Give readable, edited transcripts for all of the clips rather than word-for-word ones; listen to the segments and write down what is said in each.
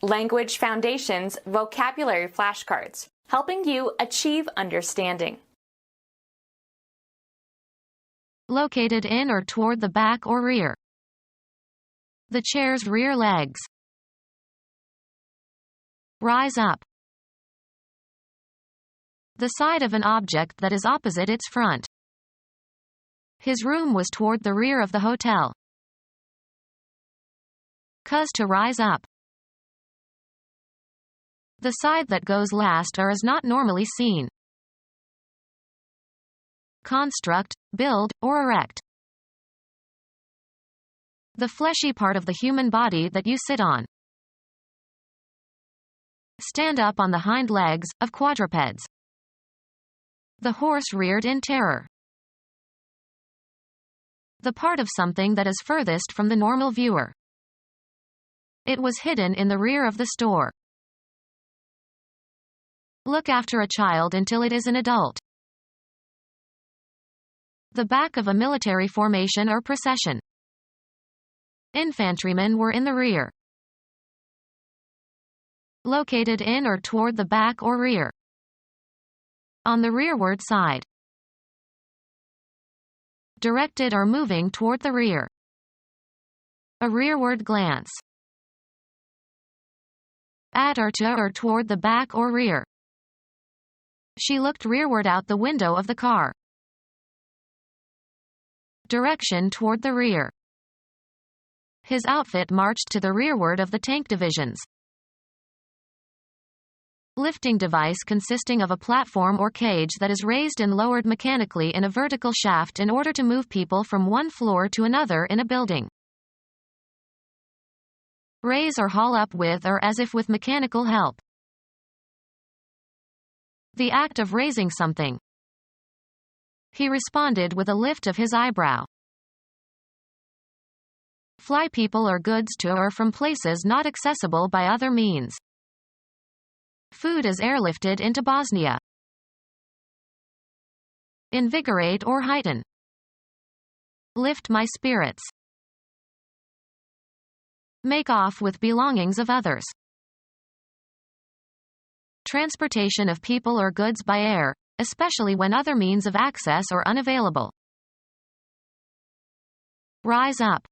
Language Foundations Vocabulary Flashcards, helping you achieve understanding. Located in or toward the back or rear. The chair's rear legs. Rise up. The side of an object that is opposite its front. His room was toward the rear of the hotel. Cause to rise up. The side that goes last or is not normally seen. Construct, build, or erect. The fleshy part of the human body that you sit on. Stand up on the hind legs of quadrupeds. The horse reared in terror. The part of something that is furthest from the normal viewer. It was hidden in the rear of the store. Look after a child until it is an adult. The back of a military formation or procession. Infantrymen were in the rear. Located in or toward the back or rear. On the rearward side. Directed or moving toward the rear. A rearward glance. At or to or toward the back or rear. She looked rearward out the window of the car. Direction toward the rear. His outfit marched to the rearward of the tank divisions. Lifting device consisting of a platform or cage that is raised and lowered mechanically in a vertical shaft in order to move people from one floor to another in a building. Raise or haul up with or as if with mechanical help. The act of raising something. He responded with a lift of his eyebrow. Fly people or goods to or from places not accessible by other means. Food is airlifted into Bosnia. Invigorate or heighten. Lift my spirits. Make off with belongings of others. Transportation of people or goods by air, especially when other means of access are unavailable. Rise up.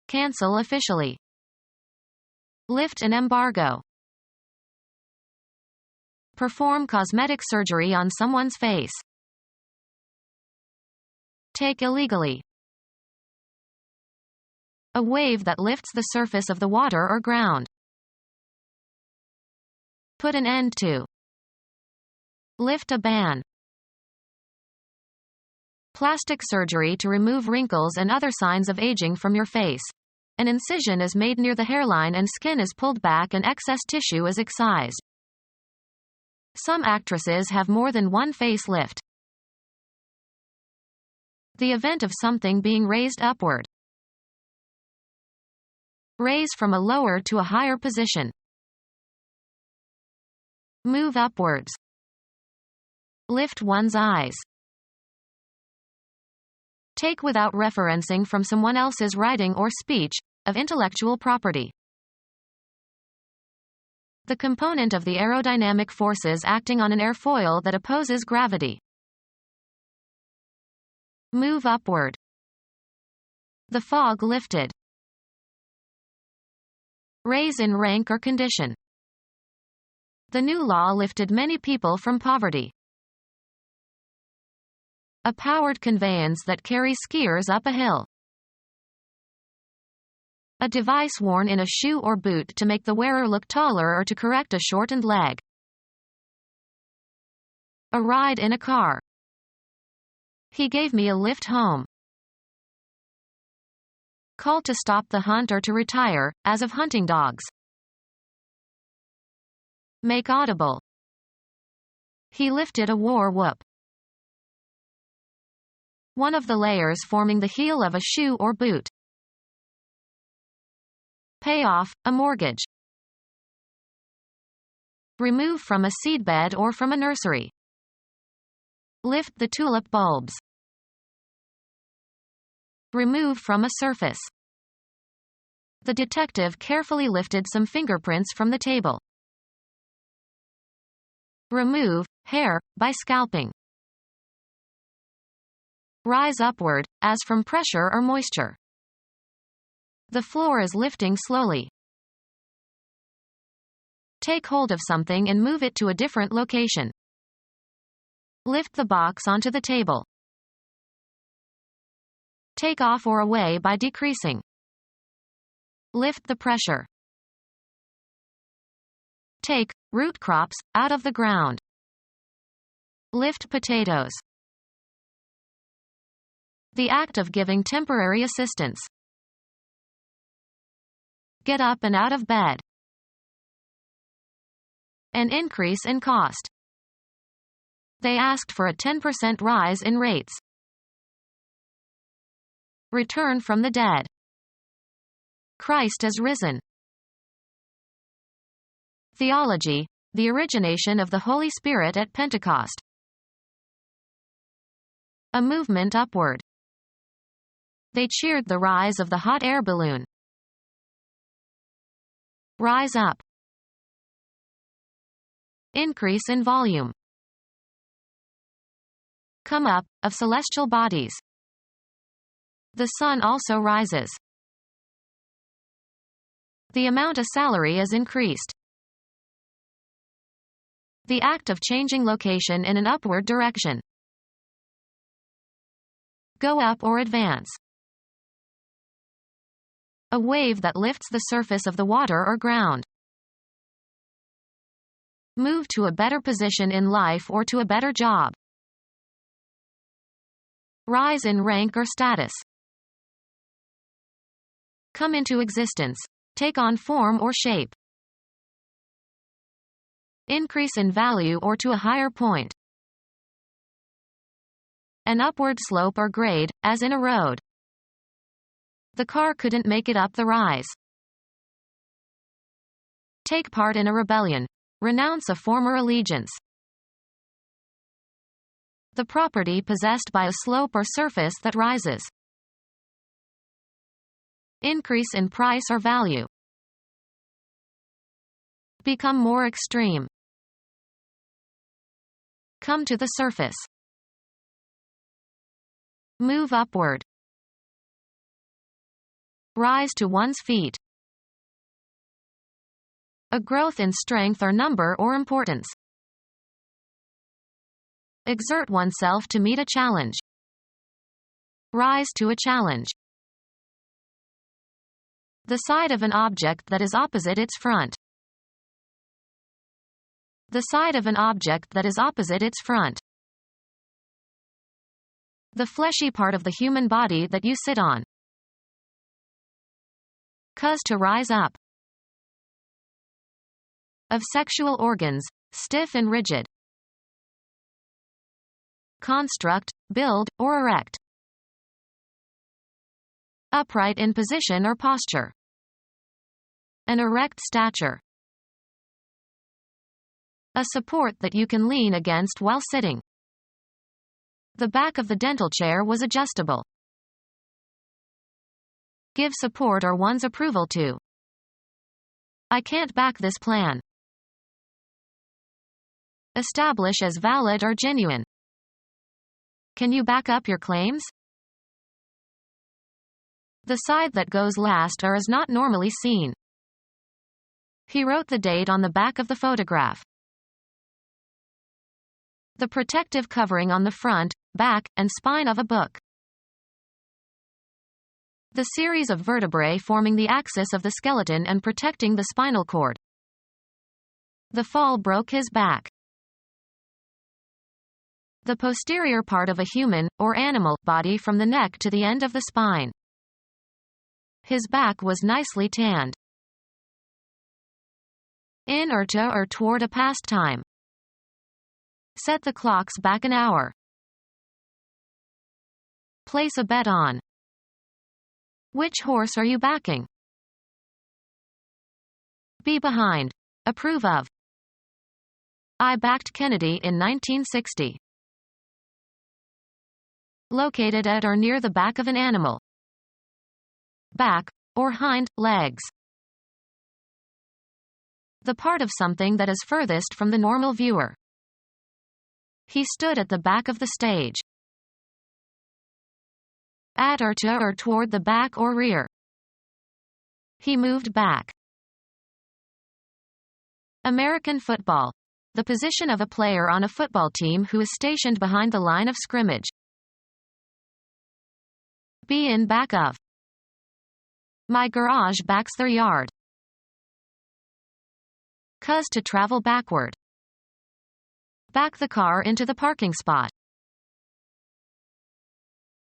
Cancel officially. Lift an embargo. Perform cosmetic surgery on someone's face. Take illegally. A wave that lifts the surface of the water or ground. Put an end to. Lift a ban. Plastic surgery to remove wrinkles and other signs of aging from your face. An incision is made near the hairline and skin is pulled back and excess tissue is excised. Some actresses have more than one facelift. The event of something being raised upward. Raise from a lower to a higher position. Move upwards. Lift one's eyes. Take without referencing from someone else's writing or speech, of intellectual property. The component of the aerodynamic forces acting on an airfoil that opposes gravity. Move upward. The fog lifted. Raise in rank or condition. The new law lifted many people from poverty. A powered conveyance that carries skiers up a hill. A device worn in a shoe or boot to make the wearer look taller or to correct a shortened leg. A ride in a car. He gave me a lift home. Call to stop the hunt or to retire, as of hunting dogs. Make audible. He lifted a war whoop. One of the layers forming the heel of a shoe or boot. Pay off, a mortgage. Remove from a seedbed or from a nursery. Lift the tulip bulbs. Remove from a surface. The detective carefully lifted some fingerprints from the table. Remove hair by scalping. Rise upward, as from pressure or moisture. The floor is lifting slowly. Take hold of something and move it to a different location. Lift the box onto the table. Take off or away by decreasing. Lift the pressure. Take root crops out of the ground. Lift potatoes. The act of giving temporary assistance. Get up and out of bed. An increase in cost. They asked for a 10% rise in rates. Return from the dead. Christ is risen. Theology, the origination of the Holy Spirit at Pentecost. A movement upward. They cheered the rise of the hot air balloon. Rise up. Increase in volume. Come up, of celestial bodies. The sun also rises. The amount of salary is increased. The act of changing location in an upward direction. Go up or advance. A wave that lifts the surface of the water or ground. Move to a better position in life or to a better job. Rise in rank or status. Come into existence. Take on form or shape. Increase in value or to a higher point. An upward slope or grade, as in a road. The car couldn't make it up the rise. Take part in a rebellion. Renounce a former allegiance. The property possessed by a slope or surface that rises. Increase in price or value. Become more extreme. Come to the surface. Move upward. Rise to one's feet. A growth in strength or number or importance. Exert oneself to meet a challenge. Rise to a challenge. The side of an object that is opposite its front. The side of an object that is opposite its front. The fleshy part of the human body that you sit on. Cause to rise up. Of sexual organs, stiff and rigid. Construct, build, or erect. Upright in position or posture. An erect stature. A support that you can lean against while sitting. The back of the dental chair was adjustable. Give support or one's approval to. I can't back this plan. Establish as valid or genuine. Can you back up your claims? The side that goes last or is not normally seen. He wrote the date on the back of the photograph. The protective covering on the front, back, and spine of a book. The series of vertebrae forming the axis of the skeleton and protecting the spinal cord. The fall broke his back. The posterior part of a human, or animal, body from the neck to the end of the spine. His back was nicely tanned. In or to or toward a pastime. Set the clocks back an hour. Place a bet on. Which horse are you backing? Be behind. Approve of. I backed Kennedy in 1960. Located at or near the back of an animal. Back, or hind legs. The part of something that is furthest from the normal viewer. He stood at the back of the stage. At or to or toward the back or rear. He moved back. American football. The position of a player on a football team who is stationed behind the line of scrimmage. Be in back of. My garage backs their yard. Cause to travel backward. Back the car into the parking spot.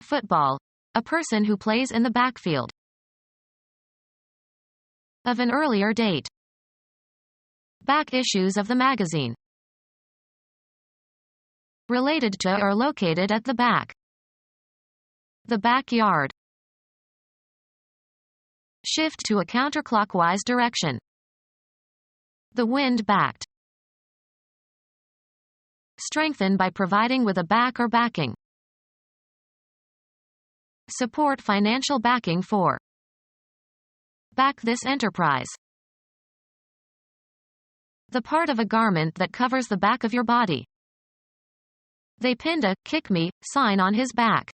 Football. A person who plays in the backfield. Of an earlier date. Back issues of the magazine. Related to or located at the back. The backyard. Shift to a counterclockwise direction. The wind backed. Strengthen by providing with a back or backing. Support financial backing for. Back this enterprise. The part of a garment that covers the back of your body. They pinned a "kick me" sign on his back.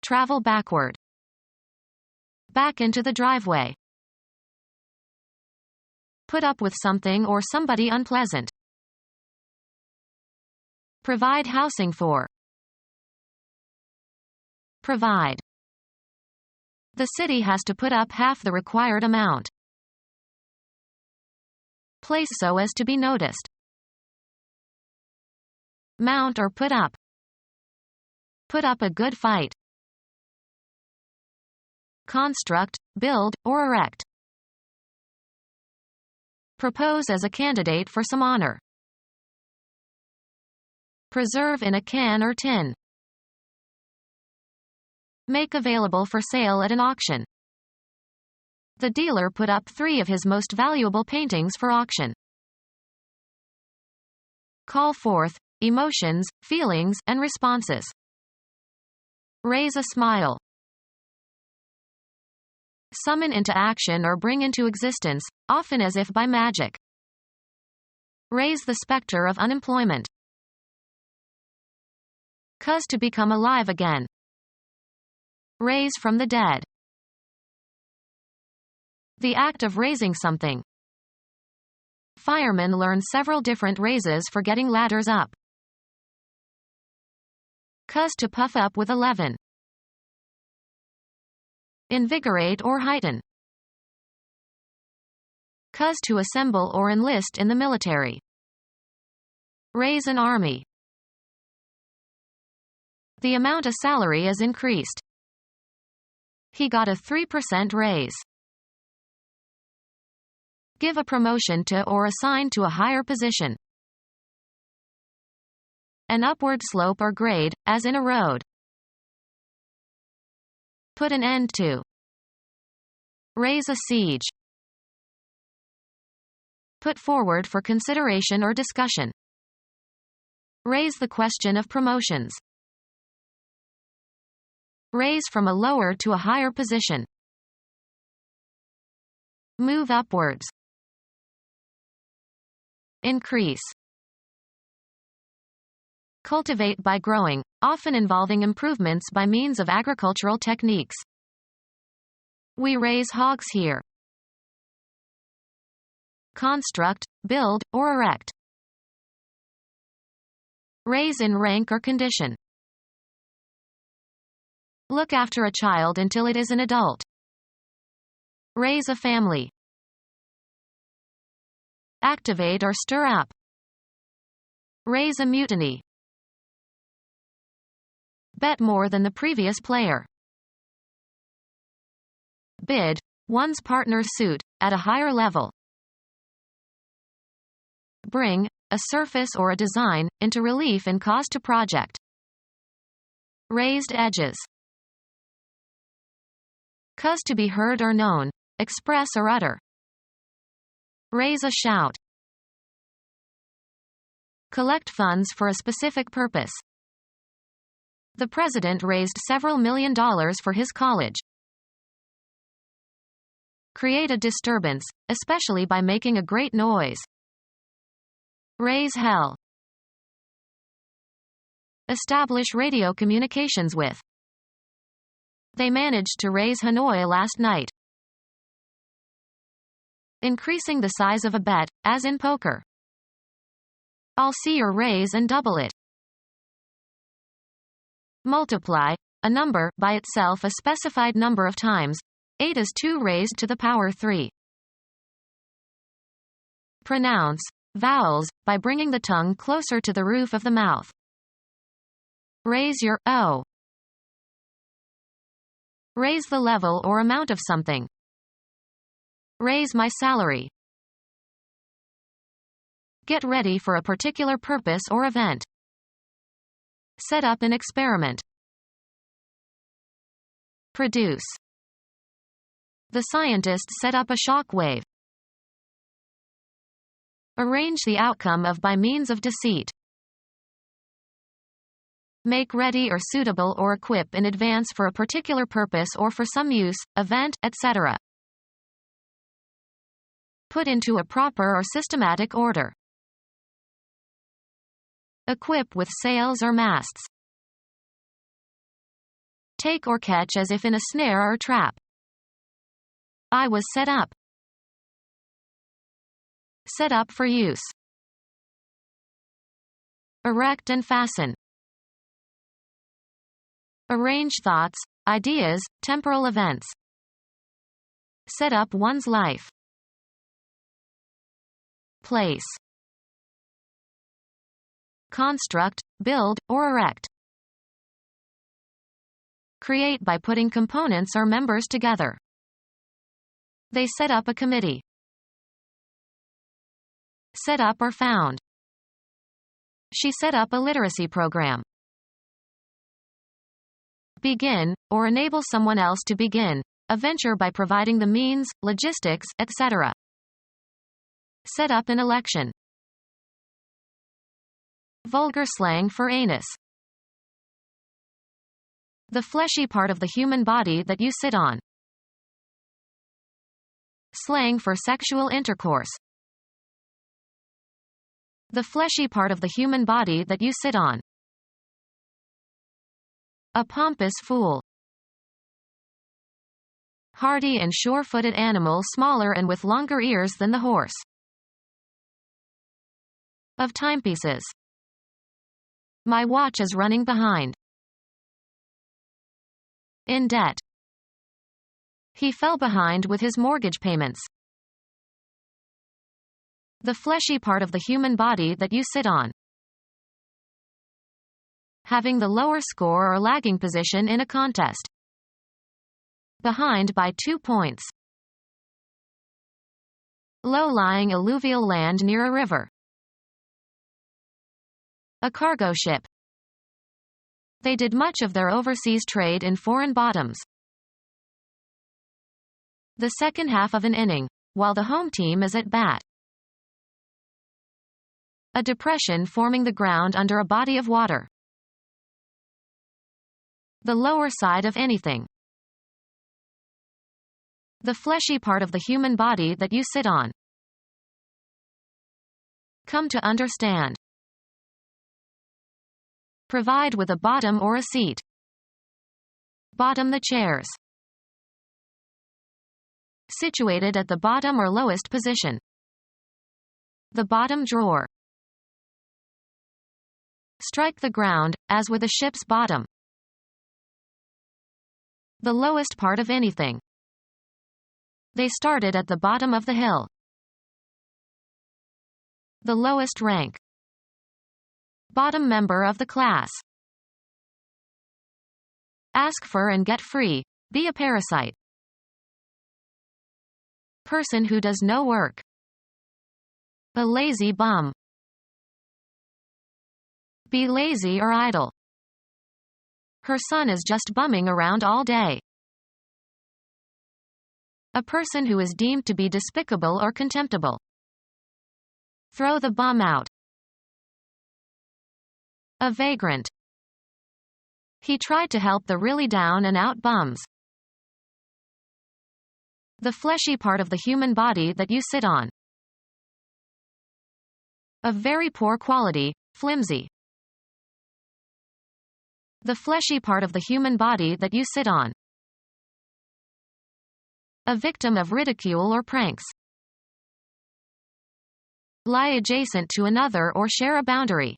Travel backward. Back into the driveway. Put up with something or somebody unpleasant. Provide housing for. Provide. The city has to put up half the required amount. Place so as to be noticed. Mount or put up. Put up a good fight. Construct, build, or erect. Propose as a candidate for some honor. Preserve in a can or tin. Make available for sale at an auction. The dealer put up 3 of his most valuable paintings for auction. Call forth emotions, feelings, and responses. Raise a smile. Summon into action or bring into existence, often as if by magic. Raise the specter of unemployment. Cause to become alive again. Raise from the dead. The act of raising something. Firemen learn several different raises for getting ladders up. Cause to puff up with a leaven. Invigorate or heighten. Cause to assemble or enlist in the military. Raise an army. The amount of salary is increased. He got a 3% raise. Give a promotion to or assign to a higher position. An upward slope or grade, as in a road. Put an end to. Raise a siege. Put forward for consideration or discussion. Raise the question of promotions. Raise from a lower to a higher position. Move upwards. Increase. Cultivate by growing, often involving improvements by means of agricultural techniques. We raise hogs here. Construct, build, or erect. Raise in rank or condition. Look after a child until it is an adult. Raise a family. Activate or stir up. Raise a mutiny. Bet more than the previous player. Bid, one's partner's suit, at a higher level. Bring, a surface or a design, into relief and cause to project. Raised edges. Cause to be heard or known, express or utter. Raise a shout. Collect funds for a specific purpose. The president raised several $1 million for his college. Create a disturbance, especially by making a great noise. Raise hell. Establish radio communications with. They managed to raise Hanoi last night. Increasing the size of a bet, as in poker. I'll see your raise and double it. Multiply a number by itself a specified number of times. 8 is 2 raised to the power 3. Pronounce vowels by bringing the tongue closer to the roof of the mouth. Raise your O. Raise the level or amount of something. Raise my salary. Get ready for a particular purpose or event. Set up an experiment. Produce. The scientists set up a shock wave. Arrange the outcome of by means of deceit. Make ready or suitable or equip in advance for a particular purpose or for some use, event, etc. Put into a proper or systematic order. Equip with sails or masts. Take or catch as if in a snare or trap. I was set up. Set up for use. Erect and fasten. Arrange thoughts, ideas, temporal events. Set up one's life. Place. Construct, build, or erect. Create by putting components or members together. They set up a committee. Set up or found. She set up a literacy program. Begin, or enable someone else to begin, a venture by providing the means, logistics, etc. Set up an election. Vulgar slang for anus. The fleshy part of the human body that you sit on. Slang for sexual intercourse. The fleshy part of the human body that you sit on. A pompous fool. Hardy and sure-footed animal smaller and with longer ears than the horse. Of timepieces. My watch is running behind. In debt. He fell behind with his mortgage payments. The fleshy part of the human body that you sit on. Having the lower score or lagging position in a contest. Behind by 2 points. Low-lying alluvial land near a river. A cargo ship. They did much of their overseas trade in foreign bottoms. The second half of an inning, while the home team is at bat. A depression forming the ground under a body of water. The lower side of anything. The fleshy part of the human body that you sit on. Come to understand. Provide with a bottom or a seat. Bottom the chairs. Situated at the bottom or lowest position. The bottom drawer. Strike the ground, as with a ship's bottom. The lowest part of anything. They started at the bottom of the hill. The lowest rank. Bottom member of the class. Ask for and get free. Be a parasite. Person who does no work. A lazy bum. Be lazy or idle. Her son is just bumming around all day. A person who is deemed to be despicable or contemptible. Throw the bum out. A vagrant. He tried to help the really down and out bums. The fleshy part of the human body that you sit on. Of very poor quality, flimsy. The fleshy part of the human body that you sit on. A victim of ridicule or pranks. Lie adjacent to another or share a boundary.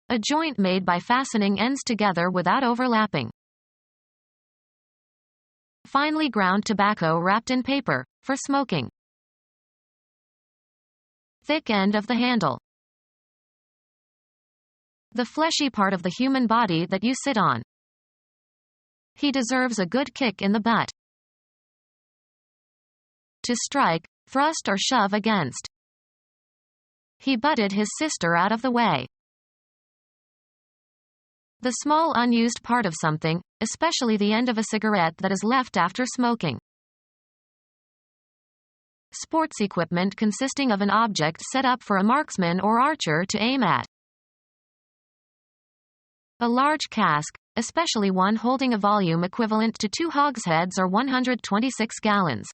A joint made by fastening ends together without overlapping. Finely ground tobacco wrapped in paper, for smoking. Thick end of the handle. The fleshy part of the human body that you sit on. He deserves a good kick in the butt. To strike, thrust or shove against. He butted his sister out of the way. The small unused part of something, especially the end of a cigarette that is left after smoking. Sports equipment consisting of an object set up for a marksman or archer to aim at. A large cask, especially one holding a volume equivalent to 2 hogsheads or 126 gallons.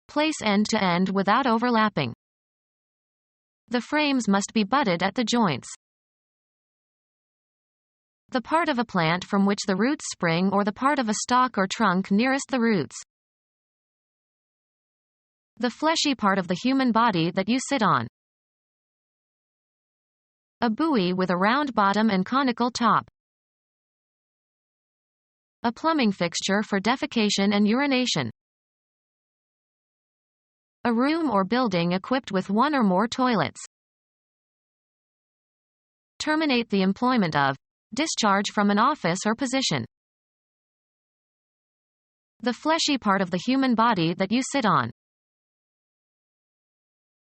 Place end to end without overlapping. The frames must be butted at the joints. The part of a plant from which the roots spring or the part of a stalk or trunk nearest the roots. The fleshy part of the human body that you sit on. A buoy with a round bottom and conical top. A plumbing fixture for defecation and urination. A room or building equipped with one or more toilets. Terminate the employment of. Discharge from an office or position. The fleshy part of the human body that you sit on.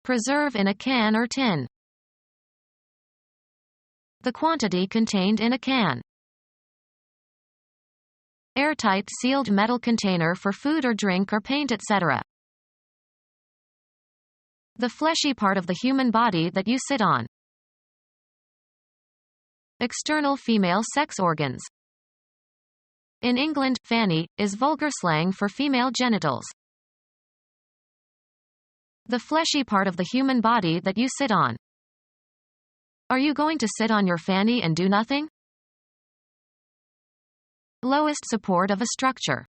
Preserve in a can or tin. The quantity contained in a can. Airtight sealed metal container for food or drink or paint, etc. The fleshy part of the human body that you sit on. External female sex organs. In England, fanny is vulgar slang for female genitals. The fleshy part of the human body that you sit on. Are you going to sit on your fanny and do nothing? Lowest support of a structure.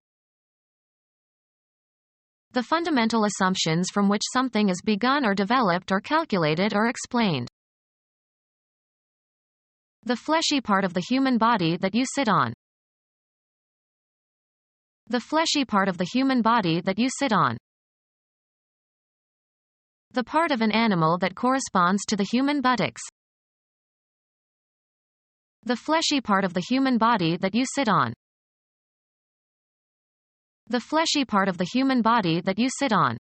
The fundamental assumptions from which something is begun or developed or calculated or explained. The fleshy part of the human body that you sit on. The fleshy part of the human body that you sit on. The part of an animal that corresponds to the human buttocks. The fleshy part of the human body that you sit on. The fleshy part of the human body that you sit on.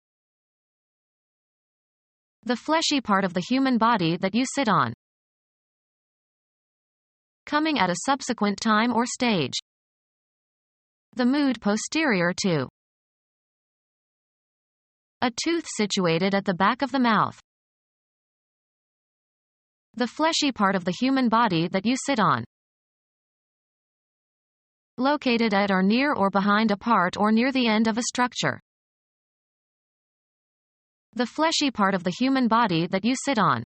The fleshy part of the human body that you sit on. Coming at a subsequent time or stage. The mood posterior to. A tooth situated at the back of the mouth. The fleshy part of the human body that you sit on. Located at or near or behind a part or near the end of a structure. The fleshy part of the human body that you sit on.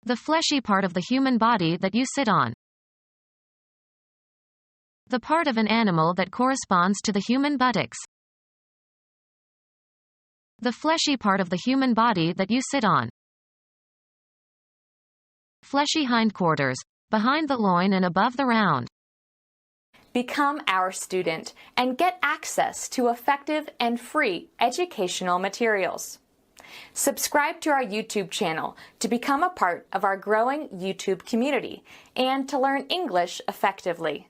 The fleshy part of the human body that you sit on. The part of an animal that corresponds to the human buttocks. The fleshy part of the human body that you sit on. Fleshy hindquarters, behind the loin and above the round. Become our student and get access to effective and free educational materials. Subscribe to our YouTube channel to become a part of our growing YouTube community and to learn English effectively.